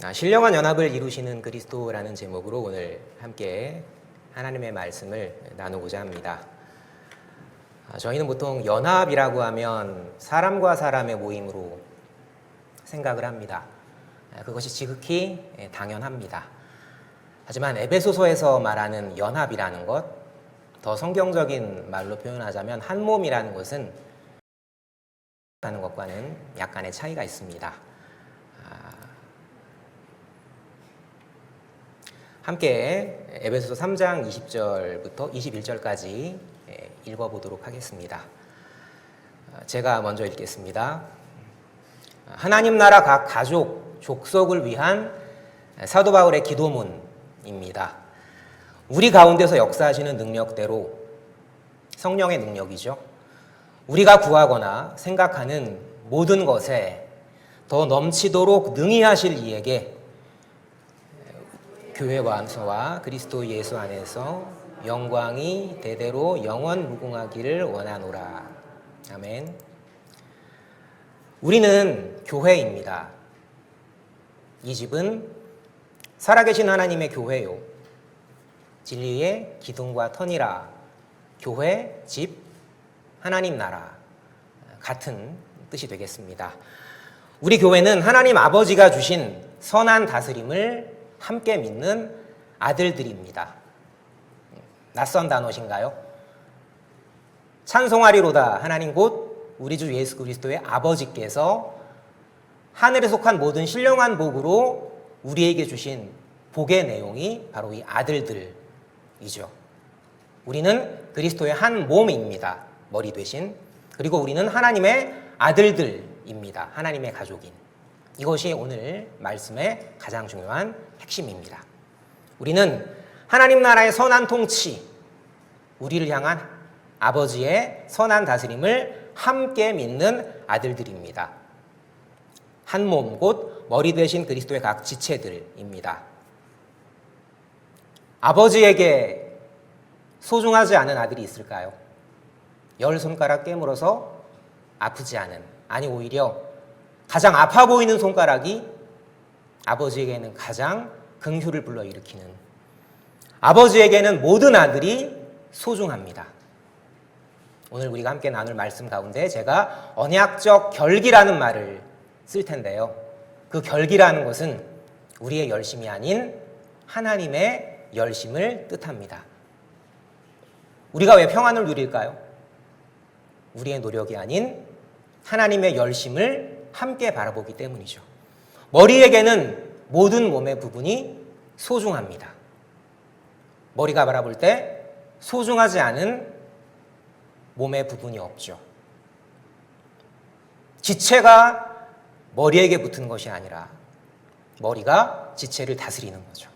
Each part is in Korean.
신령한 연합을 이루시는 그리스도라는 제목으로 오늘 함께 하나님의 말씀을 나누고자 합니다. 저희는 보통 연합이라고 하면 사람과 사람의 모임으로 생각을 합니다. 그것이 지극히 당연합니다. 하지만 에베소서에서 말하는 연합이라는 것, 더 성경적인 말로 표현하자면 한 몸이라는 것은 하는 것과는 약간의 차이가 있습니다. 함께 에베소서 3장 20절부터 21절까지 읽어보도록 하겠습니다. 제가 먼저 읽겠습니다. 하나님 나라 각 가족, 족속을 위한 사도 바울의 기도문입니다. 우리 가운데서 역사하시는 능력대로, 성령의 능력이죠. 우리가 구하거나 생각하는 모든 것에 더 넘치도록 능히 하실 이에게 교회 완소와 그리스도 예수 안에서 영광이 대대로 영원 무궁하기를 원하노라. 아멘. 우리는 교회입니다. 이 집은 살아계신 하나님의 교회요, 진리의 기둥과 터니라. 교회, 집, 하나님 나라, 같은 뜻이 되겠습니다. 우리 교회는 하나님 아버지가 주신 선한 다스림을 함께 믿는 아들들입니다. 낯선 단어신가요? 찬송하리로다. 하나님 곧 우리 주 예수 그리스도의 아버지께서 하늘에 속한 모든 신령한 복으로 우리에게 주신 복의 내용이 바로 이 아들들이죠. 우리는 그리스도의 한 몸입니다. 머리 대신. 그리고 우리는 하나님의 아들들입니다. 하나님의 가족인. 이것이 오늘 말씀의 가장 중요한 핵심입니다. 우리는 하나님 나라의 선한 통치, 우리를 향한 아버지의 선한 다스림을 함께 믿는 아들들입니다. 한 몸 곧 머리 대신 그리스도의 각 지체들입니다. 아버지에게 소중하지 않은 아들이 있을까요? 10손가락 깨물어서 아프지 않은, 아니 오히려 가장 아파 보이는 손가락이 아버지에게는 가장 긍휼을 불러일으키는, 아버지에게는 모든 아들이 소중합니다. 오늘 우리가 함께 나눌 말씀 가운데 제가 언약적 결기라는 말을 쓸 텐데요. 그 결기라는 것은 우리의 열심이 아닌 하나님의 열심을 뜻합니다. 우리가 왜 평안을 누릴까요? 우리의 노력이 아닌 하나님의 열심을 함께 바라보기 때문이죠. 머리에게는 모든 몸의 부분이 소중합니다. 머리가 바라볼 때 소중하지 않은 몸의 부분이 없죠. 지체가 머리에게 붙은 것이 아니라 머리가 지체를 다스리는 거죠.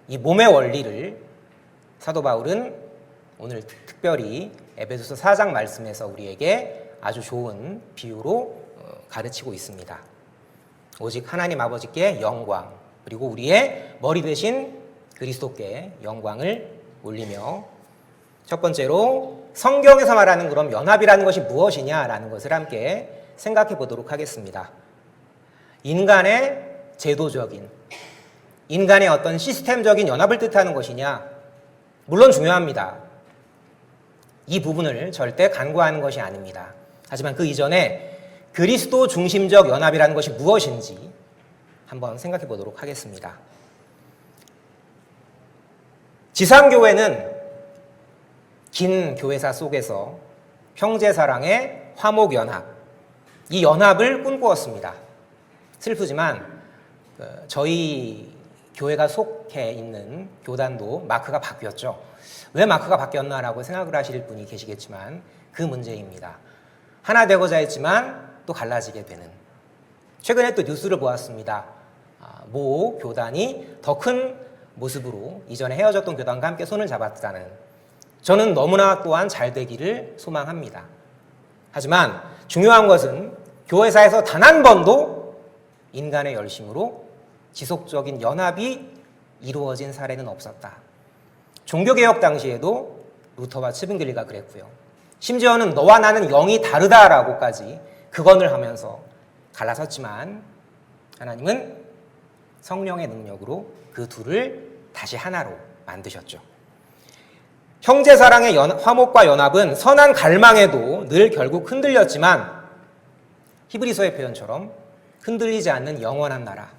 이 몸의 원리를 사도 바울은 오늘 특별히 에베소서 4장 말씀에서 우리에게 아주 좋은 비유로 가르치고 있습니다. 오직 하나님 아버지께 영광, 그리고 우리의 머리 대신 그리스도께 영광을 올리며, 첫 번째로 성경에서 말하는 그럼 연합이라는 것이 무엇이냐라는 것을 함께 생각해 보도록 하겠습니다. 인간의 제도적인, 인간의 어떤 시스템적인 연합을 뜻하는 것이냐? 물론 중요합니다. 이 부분을 절대 간과하는 것이 아닙니다. 하지만 그 이전에 그리스도 중심적 연합이라는 것이 무엇인지 한번 생각해 보도록 하겠습니다. 지상교회는 긴 교회사 속에서 형제사랑의 화목연합, 이 연합을 꿈꾸었습니다. 슬프지만 저희 교회가 속해 있는 교단도 마크가 바뀌었죠. 왜 마크가 바뀌었나라고 생각을 하실 분이 계시겠지만 그 문제입니다. 하나 되고자 했지만 또 갈라지게 되는. 최근에 또 뉴스를 보았습니다. 모 교단이 더 큰 모습으로 이전에 헤어졌던 교단과 함께 손을 잡았다는. 저는 너무나 또한 잘 되기를 소망합니다. 하지만 중요한 것은 교회사에서 단 한 번도 인간의 열심으로 지속적인 연합이 이루어진 사례는 없었다. 종교개혁 당시에도 루터와 츠빙글리가 그랬고요. 심지어는 너와 나는 영이 다르다라고까지 극언을 하면서 갈라섰지만 하나님은 성령의 능력으로 그 둘을 다시 하나로 만드셨죠. 형제사랑의 화목과 연합은 선한 갈망에도 늘 결국 흔들렸지만 히브리서의 표현처럼 흔들리지 않는 영원한 나라,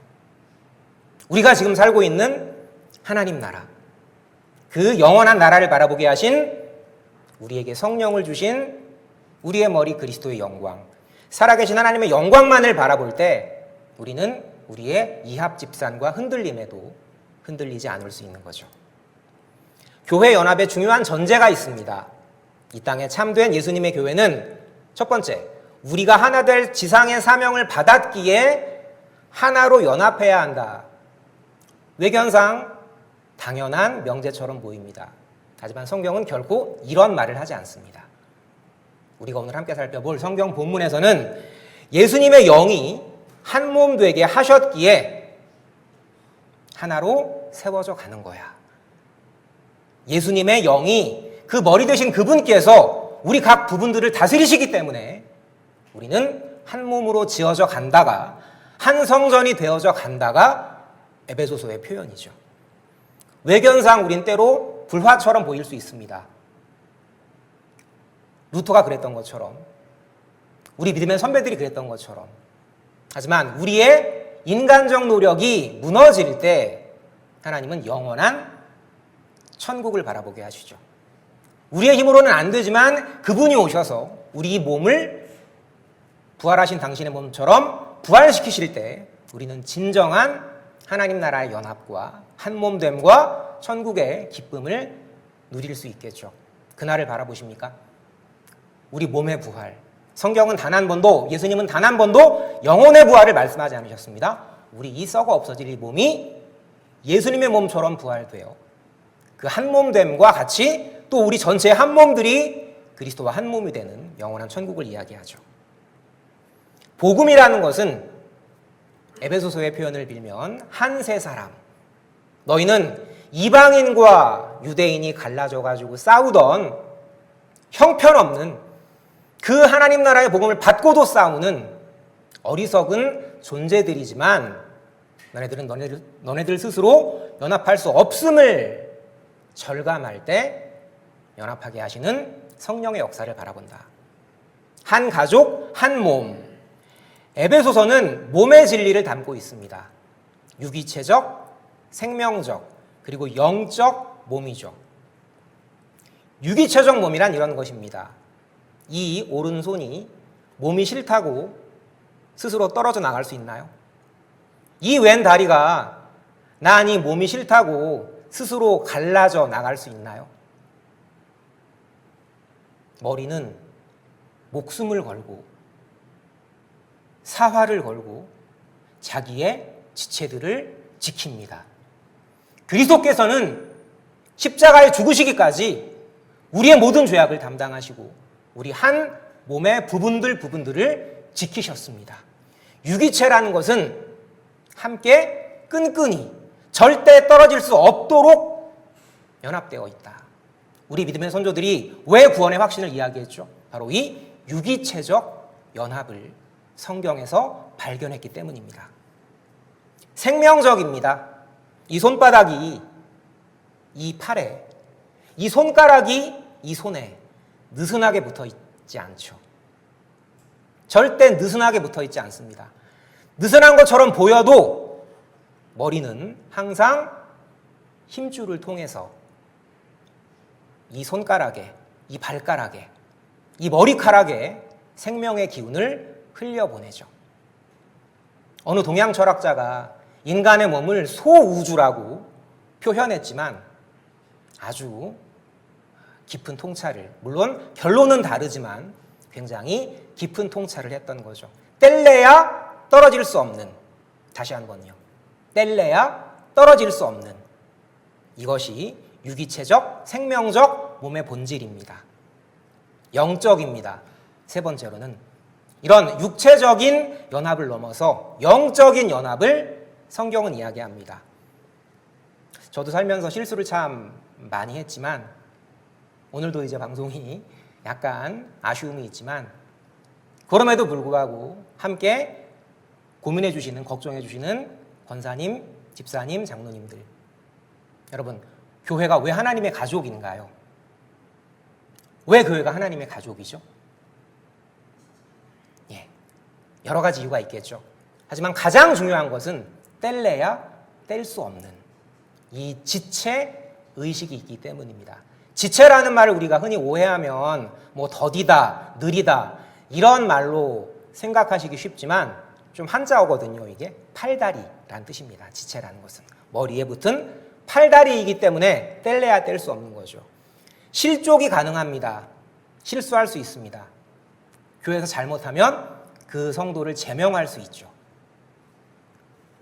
우리가 지금 살고 있는 하나님 나라, 그 영원한 나라를 바라보게 하신 우리에게 성령을 주신 우리의 머리 그리스도의 영광, 살아계신 하나님의 영광만을 바라볼 때 우리는 우리의 이합집산과 흔들림에도 흔들리지 않을 수 있는 거죠. 교회 연합에 중요한 전제가 있습니다. 이 땅에 참된 예수님의 교회는 첫 번째, 우리가 하나 될 지상의 사명을 받았기에 하나로 연합해야 한다. 외견상 당연한 명제처럼 보입니다. 하지만 성경은 결코 이런 말을 하지 않습니다. 우리가 오늘 함께 살펴볼 성경 본문에서는 예수님의 영이 한 몸 되게 하셨기에 하나로 세워져 가는 거야. 예수님의 영이 그 머리 되신 그분께서 우리 각 부분들을 다스리시기 때문에 우리는 한 몸으로 지어져 간다가 한 성전이 되어져 간다가 에베소서의 표현이죠. 외견상 우린 때로 불화처럼 보일 수 있습니다. 루터가 그랬던 것처럼, 우리 믿음의 선배들이 그랬던 것처럼. 하지만 우리의 인간적 노력이 무너질 때 하나님은 영원한 천국을 바라보게 하시죠. 우리의 힘으로는 안 되지만 그분이 오셔서 우리 몸을 부활하신 당신의 몸처럼 부활시키실 때 우리는 진정한 하나님 나라의 연합과 한 몸됨과 천국의 기쁨을 누릴 수 있겠죠. 그날을 바라보십니까? 우리 몸의 부활. 성경은 단 한 번도, 예수님은 단 한 번도 영혼의 부활을 말씀하지 않으셨습니다. 우리 이 썩어 없어질 이 몸이 예수님의 몸처럼 부활되어 그 한 몸됨과 같이 또 우리 전체의 한 몸들이 그리스도와 한 몸이 되는 영원한 천국을 이야기하죠. 복음이라는 것은 에베소서의 표현을 빌면 한 세 사람, 너희는 이방인과 유대인이 갈라져가지고 싸우던 형편없는 그 하나님 나라의 복음을 받고도 싸우는 어리석은 존재들이지만 너네들은 너네들 스스로 연합할 수 없음을 절감할 때 연합하게 하시는 성령의 역사를 바라본다. 한 가족, 한 몸. 에베소서는 몸의 진리를 담고 있습니다. 유기체적, 생명적, 그리고 영적 몸이죠. 유기체적 몸이란 이런 것입니다. 이 오른손이 몸이 싫다고 스스로 떨어져 나갈 수 있나요? 이 왼 다리가 난 이 몸이 싫다고 스스로 갈라져 나갈 수 있나요? 머리는 목숨을 걸고 사활을 걸고 자기의 지체들을 지킵니다. 그리스도께서는 십자가에 죽으시기까지 우리의 모든 죄악을 담당하시고 우리 한 몸의 부분들을 지키셨습니다. 유기체라는 것은 함께 끈끈이 절대 떨어질 수 없도록 연합되어 있다. 우리 믿음의 선조들이 왜 구원의 확신을 이야기했죠? 바로 이 유기체적 연합을 성경에서 발견했기 때문입니다. 생명적입니다. 이 손바닥이 이 팔에, 이 손가락이 이 손에 느슨하게 붙어 있지 않죠. 절대 느슨하게 붙어 있지 않습니다. 느슨한 것처럼 보여도 머리는 항상 힘줄을 통해서 이 손가락에, 이 발가락에, 이 머리카락에 생명의 기운을 흘려보내죠. 어느 동양 철학자가 인간의 몸을 소우주라고 표현했지만 아주 깊은 통찰을, 물론 결론은 다르지만 굉장히 깊은 통찰을 했던 거죠. 뗄래야 떨어질 수 없는, 다시 한번요. 뗄래야 떨어질 수 없는, 이것이 유기체적, 생명적 몸의 본질입니다. 영적입니다. 세 번째로는 이런 육체적인 연합을 넘어서 영적인 연합을 성경은 이야기합니다. 저도 살면서 실수를 참 많이 했지만 오늘도 이제 방송이 약간 아쉬움이 있지만 그럼에도 불구하고 함께 고민해 주시는, 걱정해 주시는 권사님, 집사님, 장로님들. 여러분, 교회가 왜 하나님의 가족인가요? 왜 교회가 하나님의 가족이죠? 예, 여러 가지 이유가 있겠죠. 하지만 가장 중요한 것은 뗄래야 뗄 수 없는 이 지체 의식이 있기 때문입니다. 지체라는 말을 우리가 흔히 오해하면 뭐 더디다, 느리다 이런 말로 생각하시기 쉽지만 좀 한자어거든요. 이게 팔다리라는 뜻입니다. 지체라는 것은 머리에 붙은 팔다리이기 때문에 뗄래야 뗄 수 없는 거죠. 실족이 가능합니다. 실수할 수 있습니다. 교회에서 잘못하면 그 성도를 제명할 수 있죠.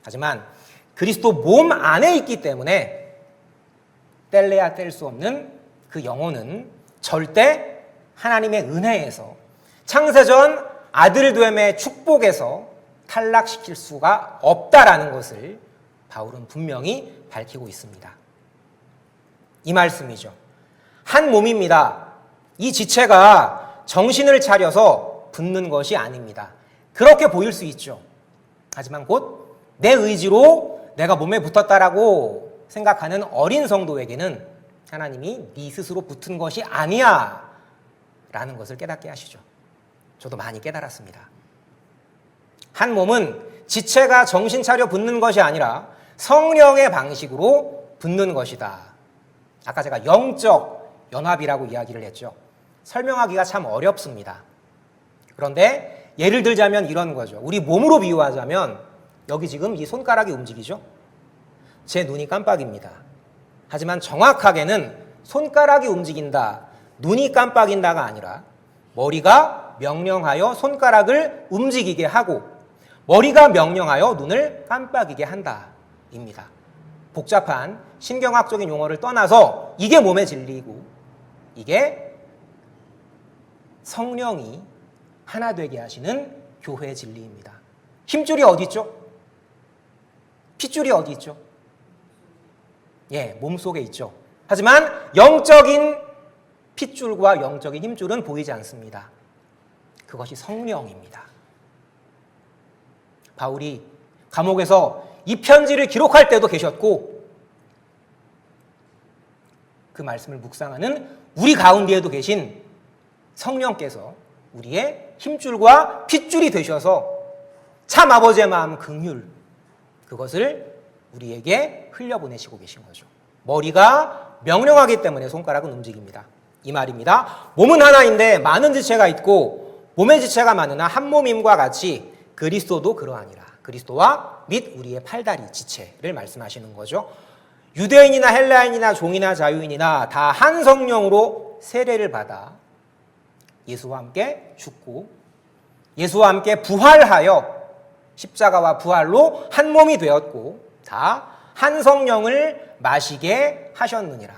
하지만 그리스도 몸 안에 있기 때문에 뗄래야 뗄 수 없는 그 영혼은 절대 하나님의 은혜에서 창세전 아들됨의 축복에서 탈락시킬 수가 없다라는 것을 바울은 분명히 밝히고 있습니다. 이 말씀이죠. 한 몸입니다. 이 지체가 정신을 차려서 붙는 것이 아닙니다. 그렇게 보일 수 있죠. 하지만 곧 내 의지로 내가 몸에 붙었다라고 생각하는 어린 성도에게는 하나님이 네 스스로 붙은 것이 아니야 라는 것을 깨닫게 하시죠. 저도 많이 깨달았습니다. 한 몸은 지체가 정신 차려 붙는 것이 아니라 성령의 방식으로 붙는 것이다. 아까 제가 영적 연합이라고 이야기를 했죠. 설명하기가 참 어렵습니다. 그런데 예를 들자면 이런 거죠. 우리 몸으로 비유하자면 여기 지금 이 손가락이 움직이죠. 제 눈이 깜빡입니다. 하지만 정확하게는 손가락이 움직인다, 눈이 깜빡인다가 아니라 머리가 명령하여 손가락을 움직이게 하고 머리가 명령하여 눈을 깜빡이게 한다입니다. 복잡한 신경학적인 용어를 떠나서 이게 몸의 진리이고 이게 성령이 하나 되게 하시는 교회의 진리입니다. 힘줄이 어디 있죠? 핏줄이 어디 있죠? 예, 몸속에 있죠. 하지만 영적인 핏줄과 영적인 힘줄은 보이지 않습니다. 그것이 성령입니다. 바울이 감옥에서 이 편지를 기록할 때도 계셨고 그 말씀을 묵상하는 우리 가운데에도 계신 성령께서 우리의 힘줄과 핏줄이 되셔서 참 아버지의 마음 긍휼 그것을 우리에게 흘려보내시고 계신 거죠. 머리가 명령하기 때문에 손가락은 움직입니다. 이 말입니다. 몸은 하나인데 많은 지체가 있고 몸의 지체가 많으나 한 몸임과 같이 그리스도도 그러하니라. 그리스도와 및 우리의 팔다리 지체를 말씀하시는 거죠. 유대인이나 헬라인이나 종이나 자유인이나 다 한 성령으로 세례를 받아 예수와 함께 죽고 예수와 함께 부활하여 십자가와 부활로 한 몸이 되었고 다 한 성령을 마시게 하셨느니라.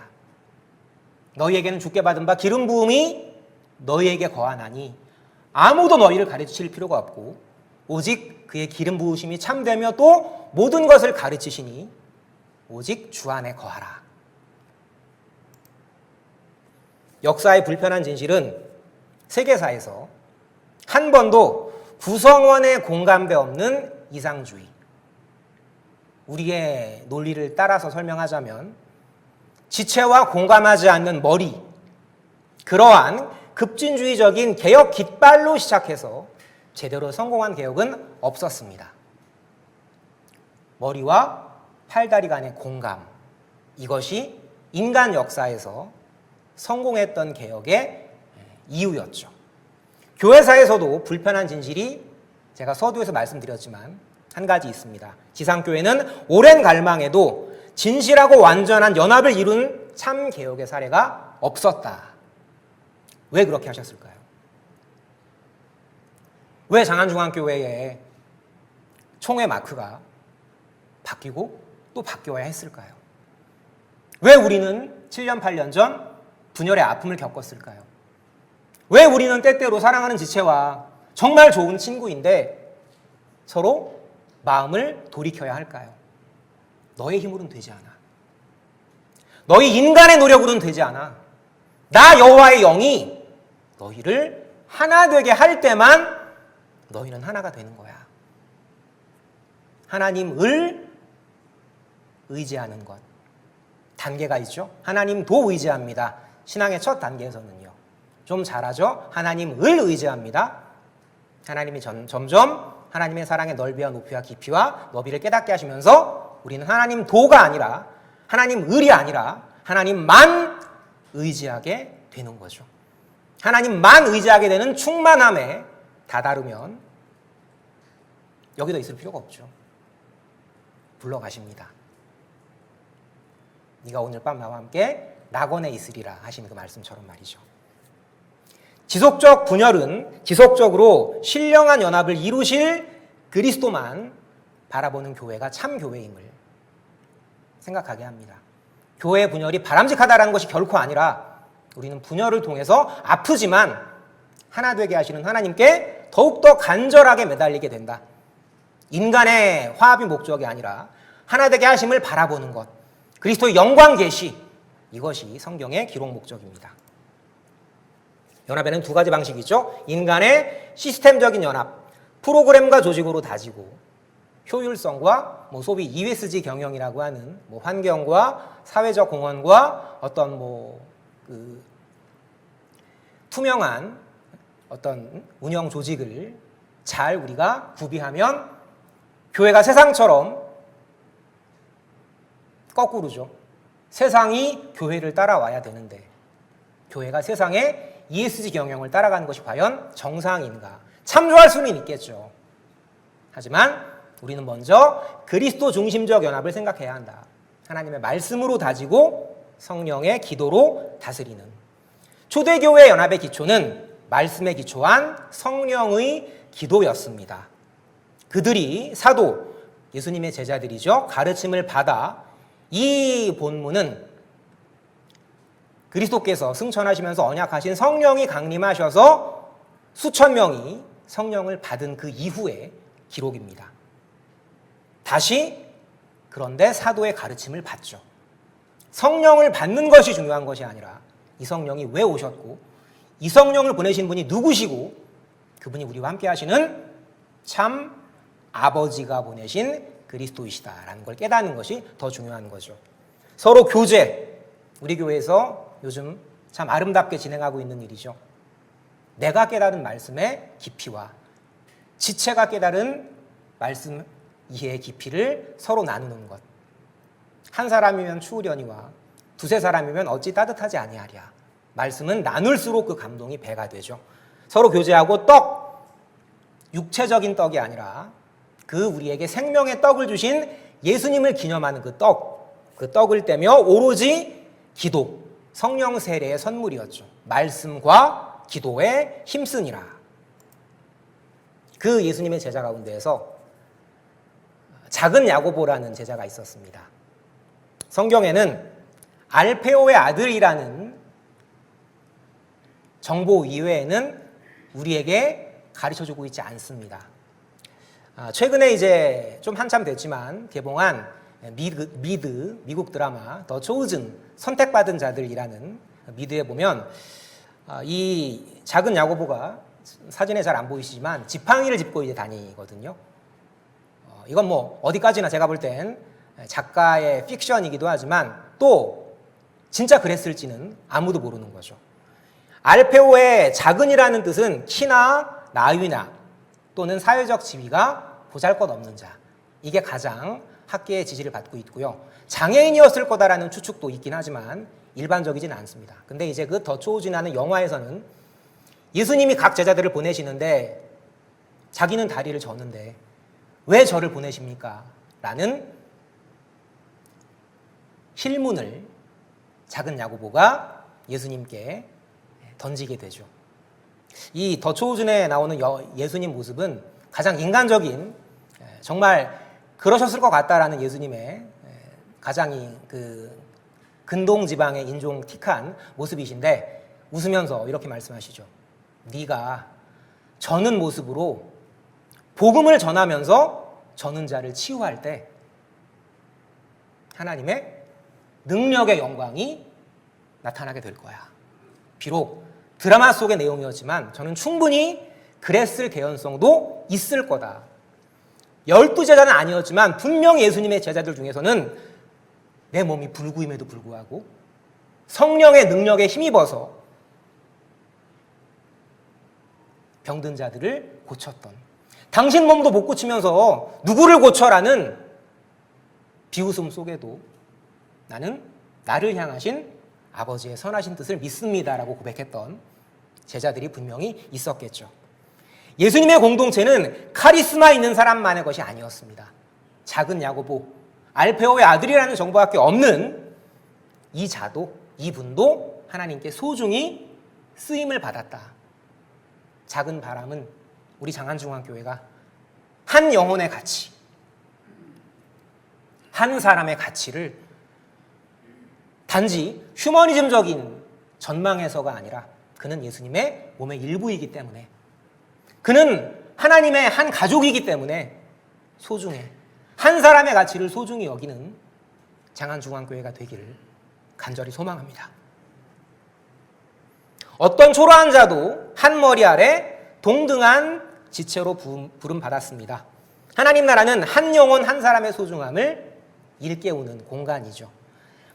너희에게는 주께 받은 바 기름 부음이 너희에게 거하나니 아무도 너희를 가르칠 필요가 없고 오직 그의 기름 부으심이 참되며 또 모든 것을 가르치시니 오직 주 안에 거하라. 역사의 불편한 진실은 세계사에서 한 번도 구성원의 공감대 없는 이상주의, 우리의 논리를 따라서 설명하자면 지체와 공감하지 않는 머리, 그러한 급진주의적인 개혁 깃발로 시작해서 제대로 성공한 개혁은 없었습니다. 머리와 팔다리 간의 공감, 이것이 인간 역사에서 성공했던 개혁의 이유였죠. 교회사에서도 불편한 진실이 제가 서두에서 말씀드렸지만 한 가지 있습니다. 지상교회는 오랜 갈망에도 진실하고 완전한 연합을 이룬 참 개혁의 사례가 없었다. 왜 그렇게 하셨을까요? 왜 장안중앙교회의 총회 마크가 바뀌고 또 바뀌어야 했을까요? 왜 우리는 7년, 8년 전 분열의 아픔을 겪었을까요? 왜 우리는 때때로 사랑하는 지체와 정말 좋은 친구인데 서로 마음을 돌이켜야 할까요? 너의 힘으로는 되지 않아. 너희 인간의 노력으로는 되지 않아. 나 여호와의 영이 너희를 하나 되게 할 때만 너희는 하나가 되는 거야. 하나님을 의지하는 것. 단계가 있죠. 하나님도 의지합니다. 신앙의 첫 단계에서는요. 좀 잘하죠. 하나님을 의지합니다. 하나님이 점점 하나님의 사랑의 넓이와 높이와 깊이와 너비를 깨닫게 하시면서 우리는 하나님도가 아니라 하나님을이 아니라 하나님만 의지하게 되는 거죠. 하나님만 의지하게 되는 충만함에 다다르면 여기도 있을 필요가 없죠. 불러가십니다. 네가 오늘 밤 나와 함께 낙원에 있으리라 하신 그 말씀처럼 말이죠. 지속적 분열은 지속적으로 신령한 연합을 이루실 그리스도만 바라보는 교회가 참 교회임을 생각하게 합니다. 교회 분열이 바람직하다는 것이 결코 아니라 우리는 분열을 통해서 아프지만 하나 되게 하시는 하나님께 더욱더 간절하게 매달리게 된다. 인간의 화합이 목적이 아니라 하나 되게 하심을 바라보는 것, 그리스도의 영광 계시, 이것이 성경의 기록 목적입니다. 연합에는 두 가지 방식이죠. 인간의 시스템적인 연합, 프로그램과 조직으로 다지고 효율성과 소위 ESG 경영이라고 하는 환경과 사회적 공헌과 어떤 투명한 어떤 운영 조직을 잘 우리가 구비하면 교회가 세상처럼 거꾸로죠. 세상이 교회를 따라와야 되는데 교회가 세상의 ESG 경영을 따라가는 것이 과연 정상인가? 참조할 수는 있겠죠. 하지만 우리는 먼저 그리스도 중심적 연합을 생각해야 한다. 하나님의 말씀으로 다지고 성령의 기도로 다스리는. 초대교회 연합의 기초는 말씀에 기초한 성령의 기도였습니다. 그들이 사도, 예수님의 제자들이죠. 가르침을 받아 이 본문은 그리스도께서 승천하시면서 언약하신 성령이 강림하셔서 수천 명이 성령을 받은 그 이후의 기록입니다. 다시 그런데 사도의 가르침을 받죠. 성령을 받는 것이 중요한 것이 아니라 이 성령이 왜 오셨고 이 성령을 보내신 분이 누구시고 그분이 우리와 함께 하시는 참 아버지가 보내신 그리스도이시다라는 걸 깨닫는 것이 더 중요한 거죠. 서로 교제, 우리 교회에서 요즘 참 아름답게 진행하고 있는 일이죠. 내가 깨달은 말씀의 깊이와 지체가 깨달은 말씀 이해의 깊이를 서로 나누는 것. 한 사람이면 추우려니와 두세 사람이면 어찌 따뜻하지 아니하랴. 말씀은 나눌수록 그 감동이 배가 되죠. 서로 교제하고 육체적인 떡이 아니라 그 우리에게 생명의 떡을 주신 예수님을 기념하는 그 떡을 떼며 오로지 기도, 성령 세례의 선물이었죠. 말씀과 기도에 힘쓰니라. 그 예수님의 제자 가운데에서 작은 야고보라는 제자가 있었습니다. 성경에는 알페오의 아들이라는 정보 이외에는 우리에게 가르쳐주고 있지 않습니다. 최근에 이제 좀 한참 됐지만 개봉한 미국 드라마 더 초우즌, 선택받은 자들이라는 미드에 보면 이 작은 야고보가 사진에 잘 안 보이시지만 지팡이를 짚고 이제 다니거든요. 이건 어디까지나 제가 볼 땐 작가의 픽션이기도 하지만 또 진짜 그랬을지는 아무도 모르는 거죠. 알페오의 작은이라는 뜻은 키나 나이나 또는 사회적 지위가 보잘것없는 자. 이게 가장 학계의 지지를 받고 있고요. 장애인이었을 거다라는 추측도 있긴 하지만 일반적이진 않습니다. 근데 이제 그 더 초우진하는 영화에서는 예수님이 각 제자들을 보내시는데 자기는 다리를 졌는데 왜 저를 보내십니까? 라는 힐문을 작은 야고보가 예수님께 던지게 되죠. 이 더 초우준에 나오는 예수님 모습은 가장 인간적인, 정말 그러셨을 것 같다라는 예수님의 가장 근동 지방의 인종틱한 모습이신데 웃으면서 이렇게 말씀하시죠. 네가 저는 모습으로 복음을 전하면서 저는 자를 치유할 때 하나님의 능력의 영광이 나타나게 될 거야. 비록 드라마 속의 내용이었지만 저는 충분히 그랬을 개연성도 있을 거다. 12제자는 아니었지만 분명 예수님의 제자들 중에서는 내 몸이 불구임에도 불구하고 성령의 능력에 힘입어서 병든 자들을 고쳤던, 당신 몸도 못 고치면서 누구를 고쳐라는 비웃음 속에도 나는 나를 향하신 아버지의 선하신 뜻을 믿습니다라고 고백했던 제자들이 분명히 있었겠죠. 예수님의 공동체는 카리스마 있는 사람만의 것이 아니었습니다. 작은 야고보, 알페오의 아들이라는 정보밖에 없는 이 자도, 이분도 하나님께 소중히 쓰임을 받았다. 작은 바람은 우리 장안중앙교회가 한 영혼의 가치, 한 사람의 가치를 단지 휴머니즘적인 전망에서가 아니라 그는 예수님의 몸의 일부이기 때문에, 그는 하나님의 한 가족이기 때문에 소중해, 한 사람의 가치를 소중히 여기는 장안중앙교회가 되기를 간절히 소망합니다. 어떤 초라한 자도 한 머리 아래 동등한 지체로 부름받았습니다. 하나님 나라는 한 영혼 한 사람의 소중함을 일깨우는 공간이죠.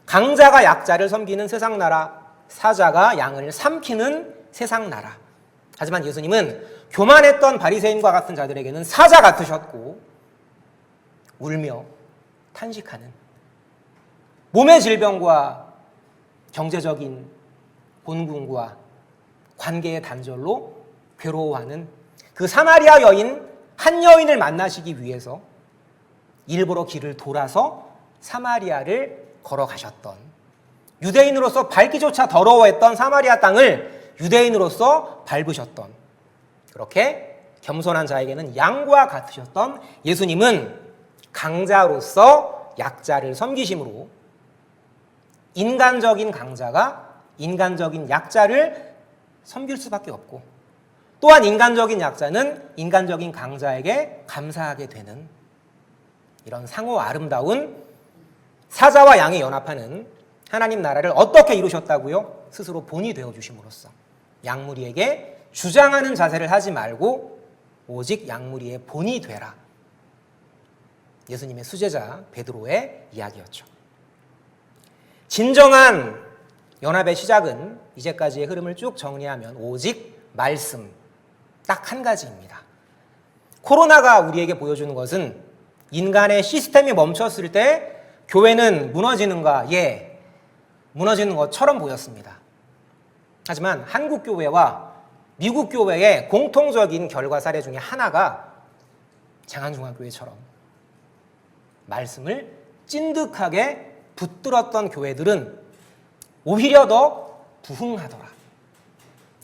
강자가 약자를 섬기는 세상 나라, 사자가 양을 삼키는 세상 나라. 하지만 예수님은 교만했던 바리새인과 같은 자들에게는 사자 같으셨고, 울며 탄식하는, 몸의 질병과 경제적인 곤궁과 관계의 단절로 괴로워하는 그 사마리아 여인 한 여인을 만나시기 위해서 일부러 길을 돌아서 사마리아를 걸어가셨던, 유대인으로서 밟기조차 더러워했던 사마리아 땅을 유대인으로서 밟으셨던, 그렇게 겸손한 자에게는 양과 같으셨던 예수님은 강자로서 약자를 섬기심으로 인간적인 강자가 인간적인 약자를 섬길 수밖에 없고, 또한 인간적인 약자는 인간적인 강자에게 감사하게 되는, 이런 상호 아름다운 사자와 양이 연합하는 하나님 나라를 어떻게 이루셨다고요? 스스로 본이 되어주심으로써 양무리에게 주장하는 자세를 하지 말고 오직 양무리의 본이 되라. 예수님의 수제자 베드로의 이야기였죠. 진정한 연합의 시작은 이제까지의 흐름을 쭉 정리하면 오직 말씀, 딱 한 가지입니다. 코로나가 우리에게 보여주는 것은 인간의 시스템이 멈췄을 때 교회는 무너지는가? 예, 무너지는 것처럼 보였습니다. 하지만 한국 교회와 미국 교회의 공통적인 결과 사례 중에 하나가 장안중앙교회처럼 말씀을 찐득하게 붙들었던 교회들은 오히려 더 부흥하더라.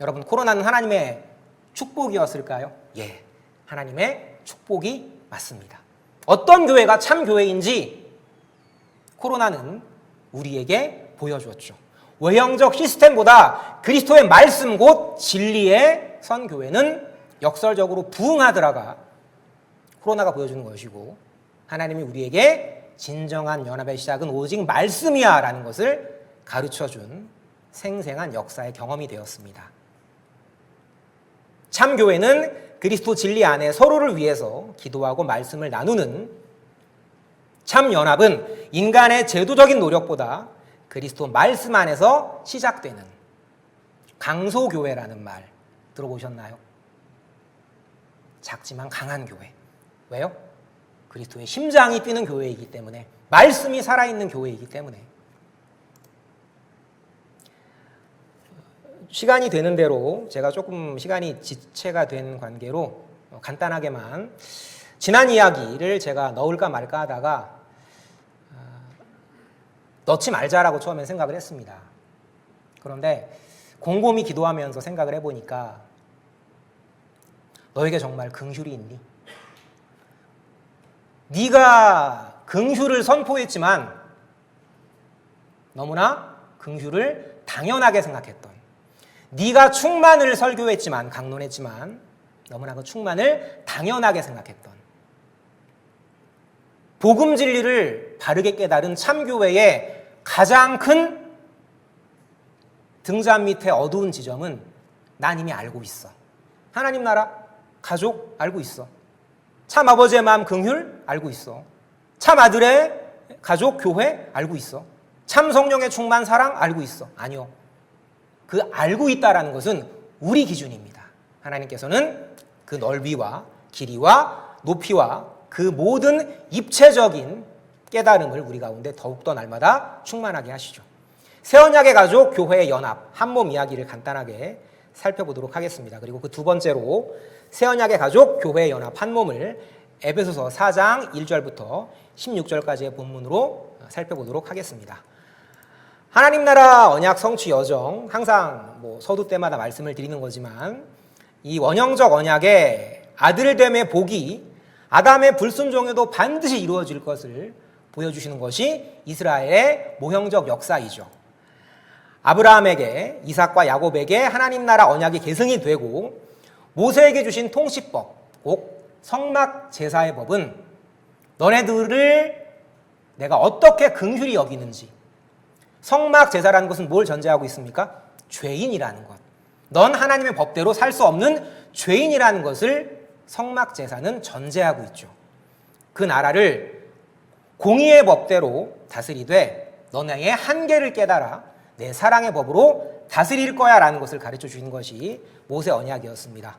여러분, 코로나는 하나님의 축복이었을까요? 예, 하나님의 축복이 맞습니다. 어떤 교회가 참 교회인지 코로나는 우리에게 보여주었죠. 외형적 시스템보다 그리스도의 말씀 곧 진리의 선 교회는 역설적으로 부흥하더라가 코로나가 보여주는 것이고, 하나님이 우리에게 진정한 연합의 시작은 오직 말씀이야 라는 것을 가르쳐준 생생한 역사의 경험이 되었습니다. 참 교회는 그리스도 진리 안에 서로를 위해서 기도하고 말씀을 나누는, 참 연합은 인간의 제도적인 노력보다 그리스도 말씀 안에서 시작되는 강소교회라는 말 들어보셨나요? 작지만 강한 교회. 왜요? 그리스도의 심장이 뛰는 교회이기 때문에, 말씀이 살아있는 교회이기 때문에. 시간이 되는 대로 제가 조금 시간이 지체가 된 관계로 간단하게만 지난 이야기를 제가 넣을까 말까 하다가 넣지 말자라고 처음엔 생각을 했습니다. 그런데 곰곰이 기도하면서 생각을 해보니까 너에게 정말 긍휼이 있니? 네가 긍휼을 선포했지만 너무나 긍휼을 당연하게 생각했던, 네가 충만을 설교했지만, 강론했지만 너무나 그 충만을 당연하게 생각했던, 복음 진리를 바르게 깨달은 참교회의 가장 큰 등잔 밑에 어두운 지점은 난 이미 알고 있어. 하나님 나라, 가족 알고 있어. 참 아버지의 마음 긍휼 알고 있어. 참 아들의 가족, 교회 알고 있어. 참 성령의 충만, 사랑 알고 있어. 아니요. 그 알고 있다라는 것은 우리 기준입니다. 하나님께서는 그 넓이와 길이와 높이와 그 모든 입체적인 깨달음을 우리 가운데 더욱더 날마다 충만하게 하시죠. 새언약의 가족, 교회의 연합, 한몸 이야기를 간단하게 살펴보도록 하겠습니다. 그리고 그 두 번째로 새언약의 가족, 교회의 연합, 한몸을 에베소서 4장 1절부터 16절까지의 본문으로 살펴보도록 하겠습니다. 하나님 나라 언약 성취 여정, 항상 서두 때마다 말씀을 드리는 거지만 이 원형적 언약의 아들됨의 복이 아담의 불순종에도 반드시 이루어질 것을 보여주시는 것이 이스라엘의 모형적 역사이죠. 아브라함에게, 이삭과 야곱에게 하나님 나라 언약이 계승이 되고 모세에게 주신 통치법, 곧 성막 제사의 법은 너네들을 내가 어떻게 긍휼히 여기는지, 성막 제사라는 것은 뭘 전제하고 있습니까? 죄인이라는 것. 넌 하나님의 법대로 살 수 없는 죄인이라는 것을 성막 제사는 전제하고 있죠. 그 나라를 공의의 법대로 다스리되 너네의 한계를 깨달아 내 사랑의 법으로 다스릴 거야 라는 것을 가르쳐 주신 것이 모세 언약이었습니다.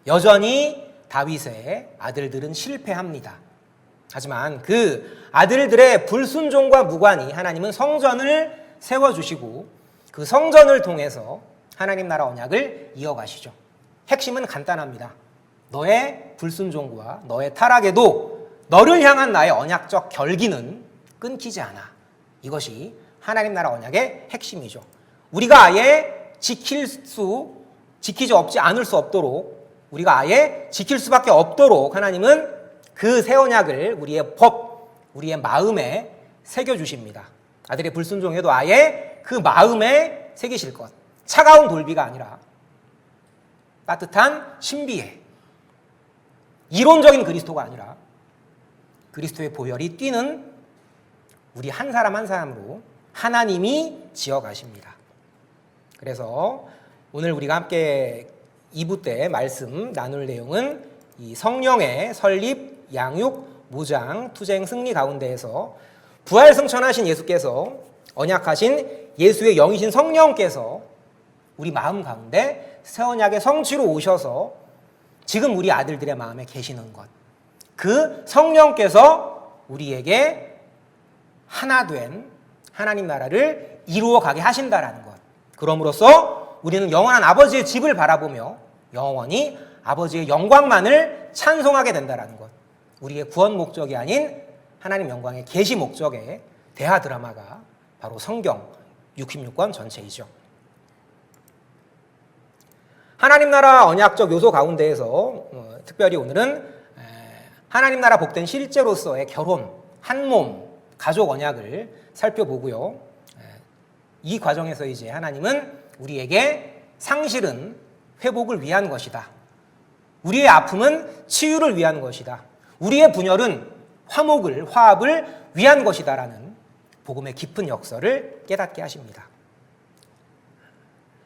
여전히 다윗의 아들들은 실패합니다. 하지만 그 아들들의 불순종과 무관히 하나님은 성전을 세워주시고 그 성전을 통해서 하나님 나라 언약을 이어가시죠. 핵심은 간단합니다. 너의 불순종과 너의 타락에도 너를 향한 나의 언약적 결기는 끊기지 않아. 이것이 하나님 나라 언약의 핵심이죠. 우리가 아예 지키지 않을 수 없도록, 우리가 아예 지킬 수밖에 없도록 하나님은 그 새 언약을 우리의 법, 우리의 마음에 새겨주십니다. 아들의 불순종에도 아예 그 마음에 새기실 것. 차가운 돌비가 아니라 따뜻한 신비해. 이론적인 그리스도가 아니라 그리스도의 보혈이 뛰는 우리 한 사람 한 사람으로 하나님이 지어가십니다. 그래서 오늘 우리가 함께 2부 때 말씀 나눌 내용은 이 성령의 설립, 양육, 무장, 투쟁, 승리 가운데에서 부활 승천하신 예수께서 언약하신 예수의 영이신 성령께서 우리 마음 가운데 새 언약의 성취로 오셔서 지금 우리 아들들의 마음에 계시는 것, 그 성령께서 우리에게 하나 된 하나님 나라를 이루어 가게 하신다라는 것. 그럼으로써 우리는 영원한 아버지의 집을 바라보며 영원히 아버지의 영광만을 찬송하게 된다라는 것. 우리의 구원 목적이 아닌 하나님 영광의 계시 목적의 대하 드라마가 바로 성경 66권 전체이죠. 하나님 나라 언약적 요소 가운데에서 특별히 오늘은 하나님 나라 복된 실제로서의 결혼, 한몸, 가족 언약을 살펴보고요. 이 과정에서 이제 하나님은 우리에게 상실은 회복을 위한 것이다. 우리의 아픔은 치유를 위한 것이다. 우리의 분열은 화합을 위한 것이다라는 복음의 깊은 역사를 깨닫게 하십니다.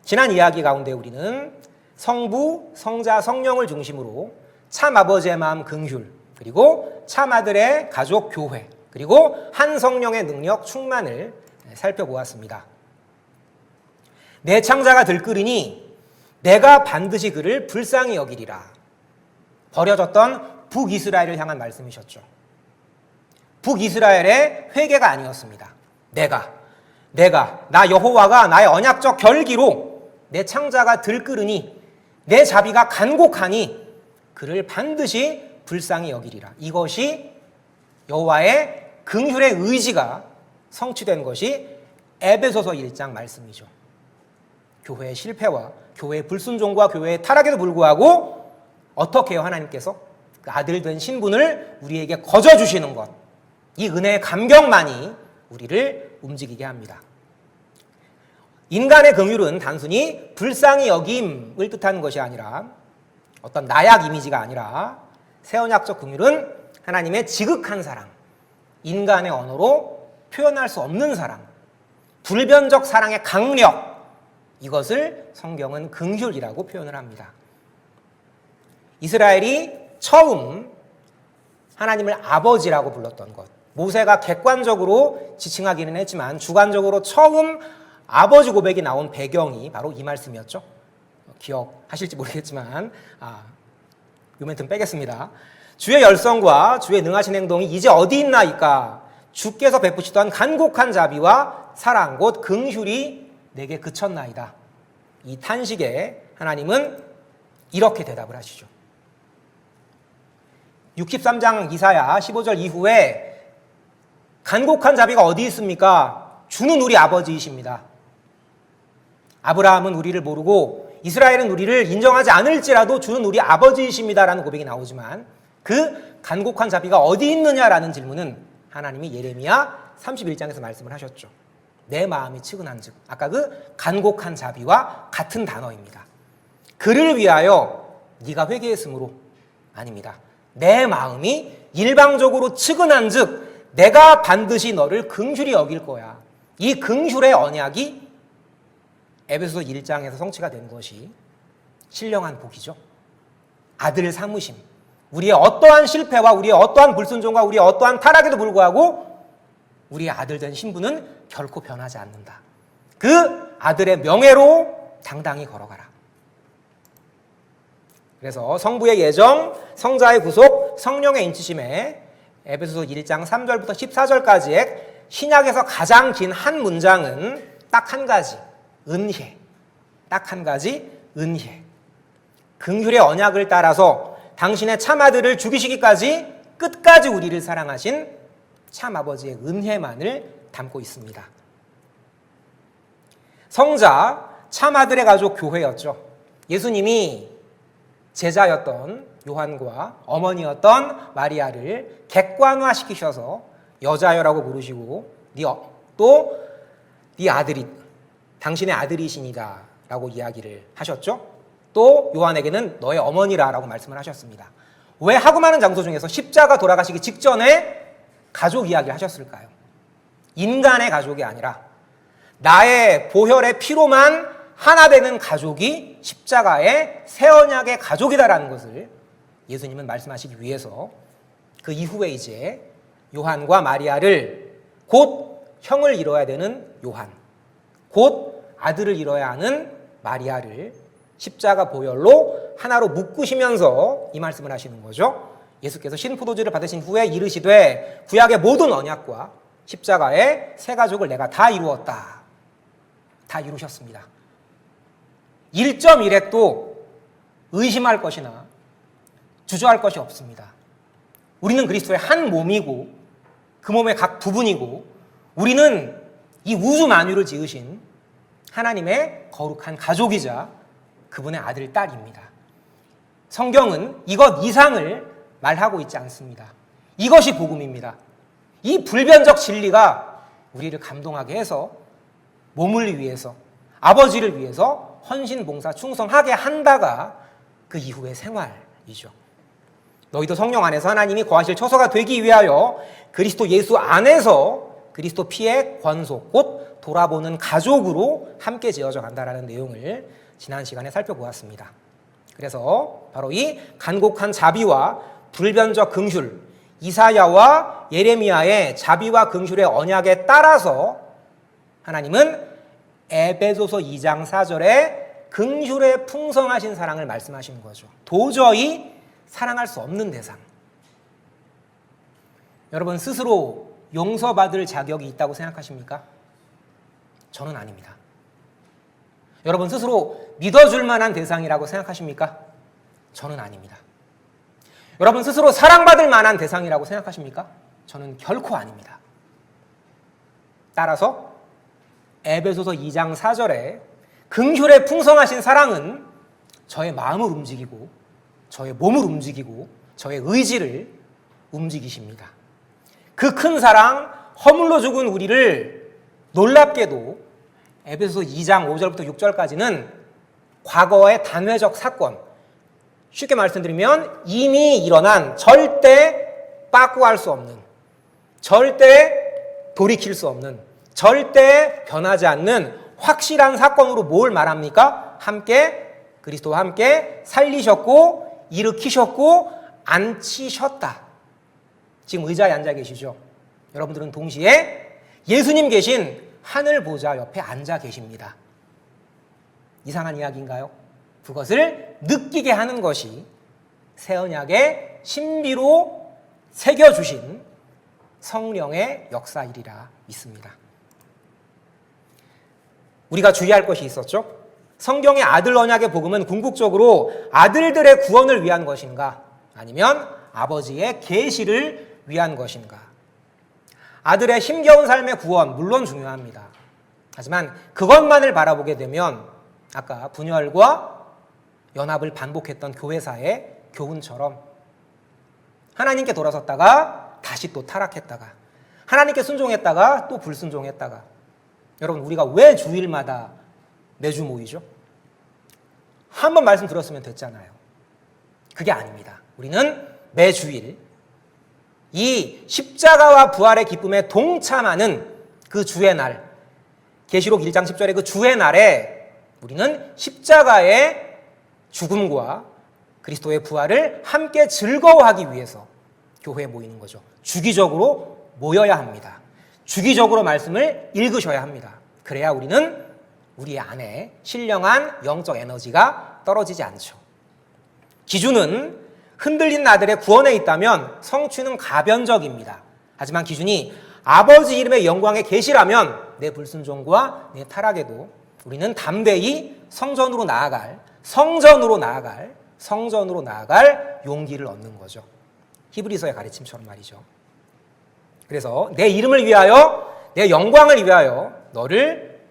지난 이야기 가운데 우리는 성부, 성자, 성령을 중심으로 참 아버지의 마음 긍휼, 그리고 참 아들의 가족 교회, 그리고 한 성령의 능력 충만을 살펴보았습니다. 내 창자가 들끓으니 내가 반드시 그를 불쌍히 여기리라. 버려졌던 북이스라엘을 향한 말씀이셨죠. 북이스라엘의 회개가 아니었습니다. 나 여호와가 나의 언약적 결기로 내 창자가 들끓으니 내 자비가 간곡하니 그를 반드시 불쌍히 여기리라. 이것이 여호와의 긍휼의 의지가 성취된 것이 에베소서 1장 말씀이죠. 교회의 실패와 교회의 불순종과 교회의 타락에도 불구하고 어떻게 해요? 하나님께서 그 아들 된 신분을 우리에게 거저주시는 것, 이 은혜의 감격만이 우리를 움직이게 합니다. 인간의 긍휼은 단순히 불쌍히 여김을 뜻하는 것이 아니라 어떤 나약 이미지가 아니라 새언약적 긍휼은 하나님의 지극한 사랑, 인간의 언어로 표현할 수 없는 사랑, 불변적 사랑의 강력, 이것을 성경은 긍휼이라고 표현을 합니다. 이스라엘이 처음 하나님을 아버지라고 불렀던 것, 모세가 객관적으로 지칭하기는 했지만 주관적으로 처음 아버지 고백이 나온 배경이 바로 이 말씀이었죠. 기억하실지 모르겠지만 요 멘트는 빼겠습니다. 주의 열성과 주의 능하신 행동이 이제 어디 있나이까? 주께서 베푸시던 간곡한 자비와 사랑 곧 긍휼이 내게 그쳤나이다. 이 탄식에 하나님은 이렇게 대답을 하시죠. 63장 이사야 15절 이후에 간곡한 자비가 어디 있습니까? 주는 우리 아버지이십니다. 아브라함은 우리를 모르고 이스라엘은 우리를 인정하지 않을지라도 주는 우리 아버지이십니다라는 고백이 나오지만 그 간곡한 자비가 어디 있느냐라는 질문은 하나님이 예레미야 31장에서 말씀을 하셨죠. 내 마음이 측은한 즉, 아까 그 간곡한 자비와 같은 단어입니다. 그를 위하여 네가 회개했으므로 아닙니다. 내 마음이 일방적으로 측은한 즉 내가 반드시 너를 긍휼히 여길 거야. 이 긍휼의 언약이 에베소서 1장에서 성취가 된 것이 신령한 복이죠. 아들 삼으심. 우리의 어떠한 실패와 우리의 어떠한 불순종과 우리의 어떠한 타락에도 불구하고 우리의 아들 된 신분은 결코 변하지 않는다. 그 아들의 명예로 당당히 걸어가라. 그래서 성부의 예정, 성자의 구속, 성령의 인치심에 에베소서 1장 3절부터 14절까지의 신약에서 가장 긴 한 문장은 딱 한 가지, 은혜. 딱 한 가지, 은혜. 긍휼의 언약을 따라서 당신의 참아들을 죽이시기까지 끝까지 우리를 사랑하신 참아버지의 은혜만을 담고 있습니다. 성자, 참아들의 가족 교회였죠. 예수님이 제자였던 요한과 어머니였던 마리아를 객관화시키셔서 여자여라고 부르시고 또 네 아들이 당신의 아들이시니다 라고 이야기를 하셨죠. 또 요한에게는 너의 어머니라라고 말씀을 하셨습니다. 왜 하고 많은 장소 중에서 십자가 돌아가시기 직전에 가족 이야기를 하셨을까요? 인간의 가족이 아니라 나의 보혈의 피로만 하나 되는 가족이 십자가의 새 언약의 가족이다라는 것을 예수님은 말씀하시기 위해서 그 이후에 이제 요한과 마리아를 곧 형을 잃어야 되는 요한, 곧 아들을 잃어야 하는 마리아를 십자가 보혈로 하나로 묶으시면서 이 말씀을 하시는 거죠. 예수께서 신포도주를 받으신 후에 이르시되 구약의 모든 언약과 십자가의 새 가족을 내가 다 이루었다. 다 이루셨습니다. 1.1핵도 의심할 것이나 주저할 것이 없습니다. 우리는 그리스도의 한 몸이고 그 몸의 각 부분이고 우리는 이 우주 만유를 지으신 하나님의 거룩한 가족이자 그분의 아들, 딸입니다. 성경은 이것 이상을 말하고 있지 않습니다. 이것이 복음입니다. 이 불변적 진리가 우리를 감동하게 해서 몸을 위해서 아버지를 위해서 헌신, 봉사, 충성하게 한다가 그 이후의 생활이죠. 너희도 성령 안에서 하나님이 거하실 처소가 되기 위하여 그리스도 예수 안에서 그리스도 피의 권속, 곧 돌아보는 가족으로 함께 지어져 간다라는 내용을 지난 시간에 살펴보았습니다. 그래서 바로 이 간곡한 자비와 불변적 긍휼, 이사야와 예레미야의 자비와 긍휼의 언약에 따라서 하나님은 에베소서 2장 4절에 긍휼의 풍성하신 사랑을 말씀하시는 거죠. 도저히 사랑할 수 없는 대상. 여러분 스스로 용서받을 자격이 있다고 생각하십니까? 저는 아닙니다. 여러분 스스로 믿어줄 만한 대상이라고 생각하십니까? 저는 아닙니다. 여러분 스스로 사랑받을 만한 대상이라고 생각하십니까? 저는 결코 아닙니다. 따라서 에베소서 2장 4절에 긍휼의 풍성하신 사랑은 저의 마음을 움직이고 저의 몸을 움직이고 저의 의지를 움직이십니다. 그 큰 사랑, 허물로 죽은 우리를 놀랍게도 에베소서 2장 5절부터 6절까지는 과거의 단회적 사건, 쉽게 말씀드리면 이미 일어난 절대 빠꾸할 수 없는, 절대 돌이킬 수 없는, 절대 변하지 않는 확실한 사건으로 뭘 말합니까? 함께 그리스도와 함께 살리셨고 일으키셨고 앉히셨다. 지금 의자에 앉아 계시죠? 여러분들은 동시에 예수님 계신 하늘 보좌 옆에 앉아 계십니다. 이상한 이야기인가요? 그것을 느끼게 하는 것이 새 언약의 신비로 새겨주신 성령의 역사이리라 믿습니다. 우리가 주의할 것이 있었죠? 성경의 아들 언약의 복음은 궁극적으로 아들들의 구원을 위한 것인가? 아니면 아버지의 계시를 위한 것인가? 아들의 힘겨운 삶의 구원 물론 중요합니다. 하지만 그것만을 바라보게 되면 아까 분열과 연합을 반복했던 교회사의 교훈처럼 하나님께 돌아섰다가 다시 또 타락했다가 하나님께 순종했다가 또 불순종했다가 여러분 우리가 왜 주일마다 매주 모이죠? 한 번 말씀 들었으면 됐잖아요. 그게 아닙니다. 우리는 매주일 이 십자가와 부활의 기쁨에 동참하는 그 주의 날, 계시록 1장 10절의 그 주의 날에 우리는 십자가의 죽음과 그리스도의 부활을 함께 즐거워하기 위해서 교회에 모이는 거죠. 주기적으로 모여야 합니다. 주기적으로 말씀을 읽으셔야 합니다. 그래야 우리는 우리 안에 신령한 영적 에너지가 떨어지지 않죠. 기준은 흔들린 나들의 구원에 있다면 성취는 가변적입니다. 하지만 기준이 아버지 이름의 영광의 계시라면 내 불순종과 내 타락에도 우리는 담대히 성전으로 나아갈 용기를 얻는 거죠. 히브리서의 가르침처럼 말이죠. 그래서 내 이름을 위하여 내 영광을 위하여 너를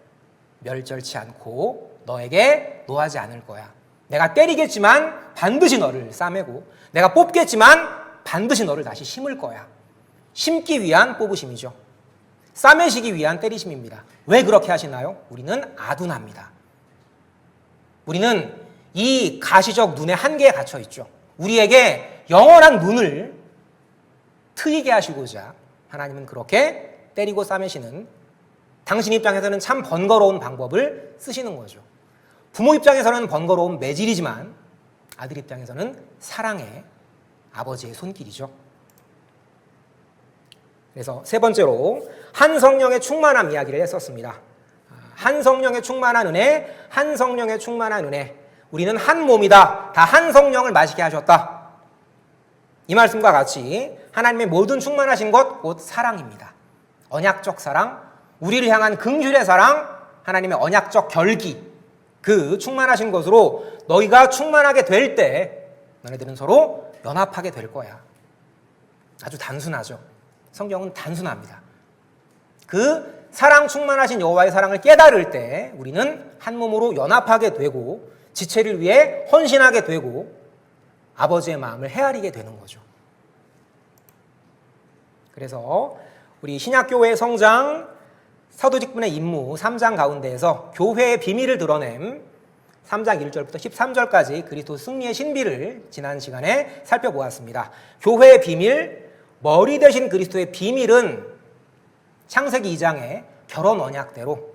멸절치 않고 너에게 노하지 않을 거야. 내가 때리겠지만 반드시 너를 싸매고 내가 뽑겠지만 반드시 너를 다시 심을 거야. 심기 위한 뽑으심이죠. 싸매시기 위한 때리심입니다. 왜 그렇게 하시나요? 우리는 아둔합니다. 우리는 이 가시적 눈의 한계에 갇혀 있죠. 우리에게 영원한 눈을 트이게 하시고자 하나님은 그렇게 때리고 싸매시는 당신 입장에서는 참 번거로운 방법을 쓰시는 거죠. 부모 입장에서는 번거로운 매질이지만 아들 입장에서는 사랑의 아버지의 손길이죠. 그래서 세 번째로 한 성령의 충만함 이야기를 했었습니다. 한 성령의 충만한 은혜, 한 성령의 충만한 은혜. 우리는 한 몸이다. 다 한 성령을 마시게 하셨다. 이 말씀과 같이 하나님의 모든 충만하신 것 곧 사랑입니다. 언약적 사랑, 우리를 향한 긍휼의 사랑, 하나님의 언약적 결기, 그 충만하신 것으로 너희가 충만하게 될 때 너네들은 서로 연합하게 될 거야. 아주 단순하죠. 성경은 단순합니다. 그 사랑 충만하신 여호와의 사랑을 깨달을 때 우리는 한 몸으로 연합하게 되고 지체를 위해 헌신하게 되고 아버지의 마음을 헤아리게 되는 거죠. 그래서 우리 신약교회의 성장, 사도직분의 임무 3장 가운데에서 교회의 비밀을 드러냄 3장 1절부터 13절까지 그리스도 승리의 신비를 지난 시간에 살펴보았습니다. 교회의 비밀, 머리 대신 그리스도의 비밀은 창세기 2장의 결혼 언약대로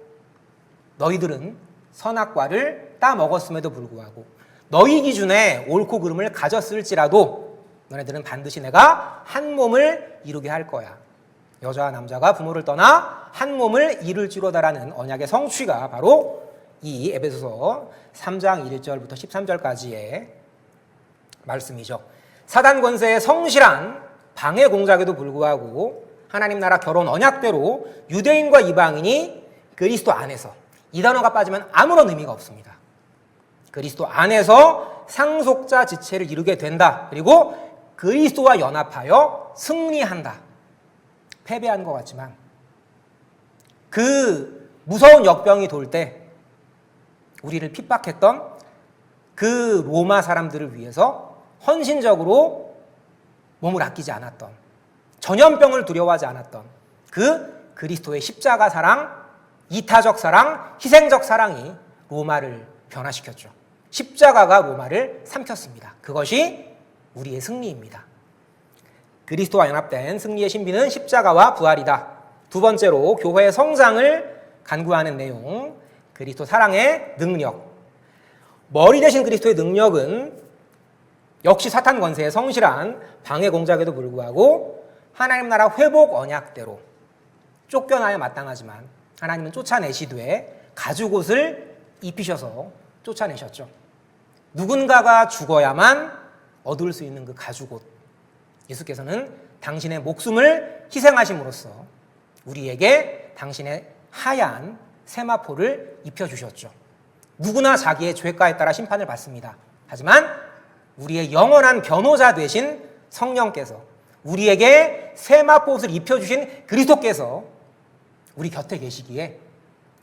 너희들은 선악과를 따먹었음에도 불구하고 너희 기준에 옳고 그름을 가졌을지라도 너네들은 반드시 내가 한 몸을 이루게 할 거야. 여자와 남자가 부모를 떠나 한 몸을 이룰지로다라는 언약의 성취가 바로 이 에베소서 3장 1절부터 13절까지의 말씀이죠. 사단 권세의 성실한 방해 공작에도 불구하고 하나님 나라 결혼 언약대로 유대인과 이방인이 그리스도 안에서, 이 단어가 빠지면 아무런 의미가 없습니다. 그리스도 안에서 상속자 지체를 이루게 된다. 그리고 그리스도와 연합하여 승리한다. 패배한 것 같지만 그 무서운 역병이 돌 때 우리를 핍박했던 그 로마 사람들을 위해서 헌신적으로 몸을 아끼지 않았던, 전염병을 두려워하지 않았던 그 그리스도의 십자가 사랑, 이타적 사랑, 희생적 사랑이 로마를 변화시켰죠. 십자가가 로마를 삼켰습니다. 그것이 우리의 승리입니다. 그리스도와 연합된 승리의 신비는 십자가와 부활이다. 두 번째로 교회의 성장을 간구하는 내용, 그리스도 사랑의 능력. 머리 대신 그리스도의 능력은 역시 사탄 권세의 성실한 방해 공작에도 불구하고 하나님 나라 회복 언약대로 쫓겨나야 마땅하지만 하나님은 쫓아내시되 가죽옷을 입히셔서 쫓아내셨죠. 누군가가 죽어야만 얻을 수 있는 그 가죽옷, 예수께서는 당신의 목숨을 희생하심으로써 우리에게 당신의 하얀 세마포를 입혀주셨죠. 누구나 자기의 죄가에 따라 심판을 받습니다. 하지만 우리의 영원한 변호자 되신 성령께서, 우리에게 세마포옷을 입혀주신 그리스도께서 우리 곁에 계시기에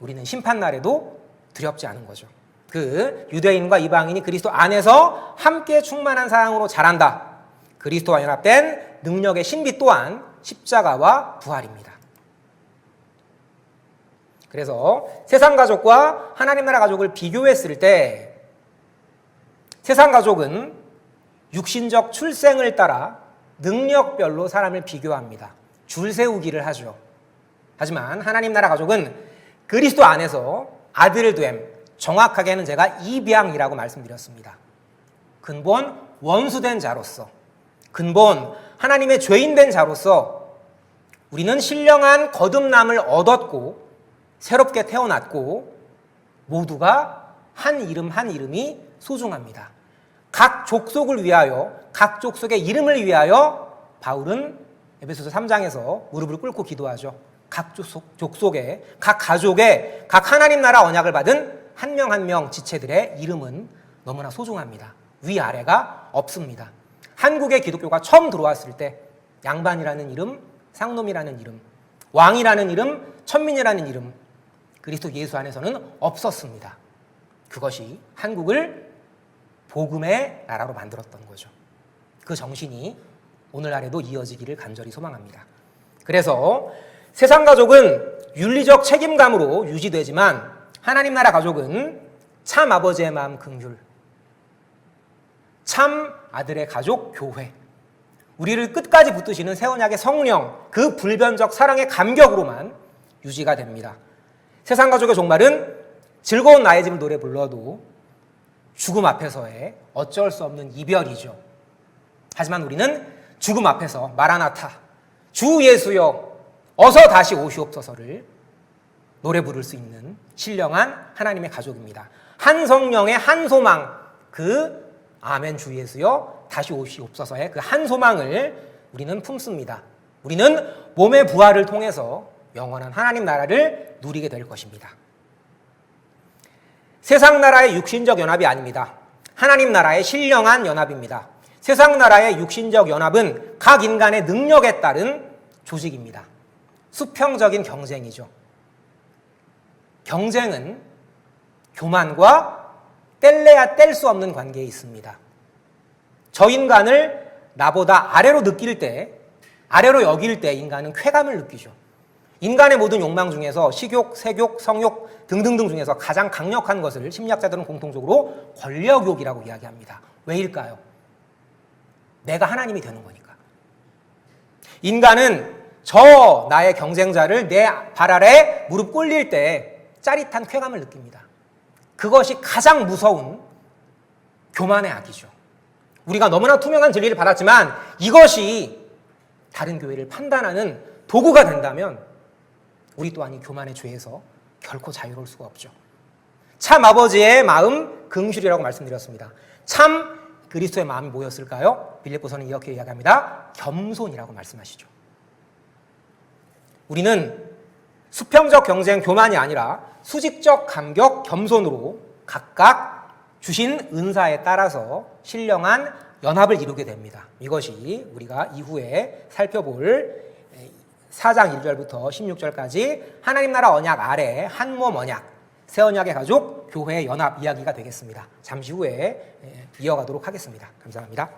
우리는 심판날에도 두렵지 않은 거죠. 그 유대인과 이방인이 그리스도 안에서 함께 충만한 사랑으로 자란다. 그리스도와 연합된 능력의 신비 또한 십자가와 부활입니다. 그래서 세상 가족과 하나님 나라 가족을 비교했을 때 세상 가족은 육신적 출생을 따라 능력별로 사람을 비교합니다. 줄 세우기를 하죠. 하지만 하나님 나라 가족은 그리스도 안에서 아들됨, 정확하게는 제가 입양이라고 말씀드렸습니다. 근본 원수된 자로서, 근본 하나님의 죄인된 자로서 우리는 신령한 거듭남을 얻었고 새롭게 태어났고 모두가 한 이름 한 이름이 소중합니다. 각 족속을 위하여, 각 족속의 이름을 위하여 바울은 에베소서 3장에서 무릎을 꿇고 기도하죠. 각 족속의, 각 가족의, 각 하나님 나라 언약을 받은 한 명 한 명 지체들의 이름은 너무나 소중합니다. 위아래가 없습니다. 한국의 기독교가 처음 들어왔을 때 양반이라는 이름, 상놈이라는 이름, 왕이라는 이름, 천민이라는 이름, 그리스도 예수 안에서는 없었습니다. 그것이 한국을 복음의 나라로 만들었던 거죠. 그 정신이 오늘날에도 이어지기를 간절히 소망합니다. 그래서 세상 가족은 윤리적 책임감으로 유지되지만 하나님 나라 가족은 참 아버지의 마음 긍휼, 참 아들의 가족 교회, 우리를 끝까지 붙드시는 새 언약의 성령, 그 불변적 사랑의 감격으로만 유지가 됩니다. 세상 가족의 종말은 즐거운 나의 집 노래 불러도 죽음 앞에서의 어쩔 수 없는 이별이죠. 하지만 우리는 죽음 앞에서 마라나타, 주 예수여 어서 다시 오시옵소서를 노래 부를 수 있는 신령한 하나님의 가족입니다. 한 성령의 한 소망, 그 아멘 주 예수여 다시 오시옵소서의 그 한 소망을 우리는 품습니다. 우리는 몸의 부활을 통해서 영원한 하나님 나라를 누리게 될 것입니다. 세상 나라의 육신적 연합이 아닙니다. 하나님 나라의 신령한 연합입니다. 세상 나라의 육신적 연합은 각 인간의 능력에 따른 조직입니다. 수평적인 경쟁이죠. 경쟁은 교만과 뗄래야 뗄 수 없는 관계에 있습니다. 저 인간을 나보다 아래로 느낄 때, 아래로 여길 때 인간은 쾌감을 느끼죠. 인간의 모든 욕망 중에서 식욕, 색욕, 성욕 등등등 중에서 가장 강력한 것을 심리학자들은 공통적으로 권력욕이라고 이야기합니다. 왜일까요? 내가 하나님이 되는 거니까. 인간은 저 나의 경쟁자를 내 발 아래 무릎 꿇릴 때 짜릿한 쾌감을 느낍니다. 그것이 가장 무서운 교만의 악이죠. 우리가 너무나 투명한 진리를 받았지만 이것이 다른 교회를 판단하는 도구가 된다면 우리 또한 이 교만의 죄에서 결코 자유로울 수가 없죠. 참 아버지의 마음 긍휼이라고 말씀드렸습니다. 참 그리스도의 마음이 뭐였을까요? 빌립보서는 이렇게 이야기합니다. 겸손이라고 말씀하시죠. 우리는 수평적 경쟁 교만이 아니라 수직적 감격 겸손으로 각각 주신 은사에 따라서 신령한 연합을 이루게 됩니다. 이것이 우리가 이후에 살펴볼 4장 1절부터 16절까지 하나님 나라 언약 아래 한 몸 언약, 새 언약의 가족, 교회의 연합 이야기가 되겠습니다. 잠시 후에 이어가도록 하겠습니다. 감사합니다.